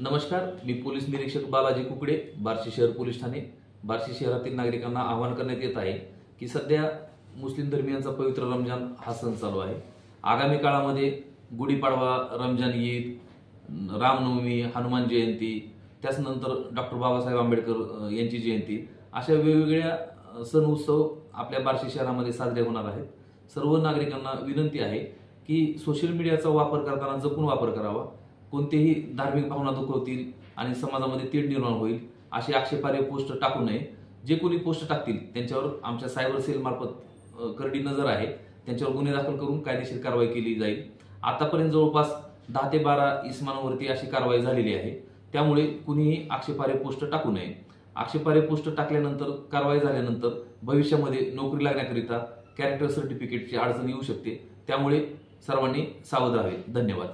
नमस्कार, मी पोलीस निरीक्षक बालाजी कुकडे, बार्शी शहर पोलीस ठाणे. बार्शी शहरातील नागरिकांना आवाहन करण्यात येत आहे की सध्या मुस्लिम धर्मियांचा पवित्र रमजान हा सण चालू आहे. आगामी काळामध्ये गुढीपाडवा, रमजान ईद, रामनवमी, हनुमान जयंती, त्याचनंतर डॉक्टर बाबासाहेब आंबेडकर यांची जयंती, अशा वेगवेगळ्या सण उत्सव आपल्या बार्शी शहरामध्ये साजरे होणार आहेत. सर्व नागरिकांना विनंती आहे की सोशल मीडियाचा वापर करताना जपून वापर करावा. कोणतेही धार्मिक भावना दुखवतील आणि समाजामध्ये तीड निर्माण होईल अशी आक्षेपार्ह पोस्ट टाकू नये. जे कोणी पोस्ट टाकतील त्यांच्यावर आमच्या सायबर सेल मार्फत करडी नजर आहे, त्यांच्यावर गुन्हे दाखल करून कायदेशीर कारवाई केली जाईल. आतापर्यंत जवळपास 10 ते 12 इसमांवरती अशी कारवाई झालेली आहे. त्यामुळे कुणीही आक्षेपार्ह पोस्ट टाकू नये. आक्षेपार्ह पोस्ट टाकल्यानंतर, कारवाई झाल्यानंतर भविष्यामध्ये नोकरी लागण्याकरिता कॅरेक्टर सर्टिफिकेटची अडचण येऊ शकते. त्यामुळे सर्वांनी सावध राहावे. धन्यवाद.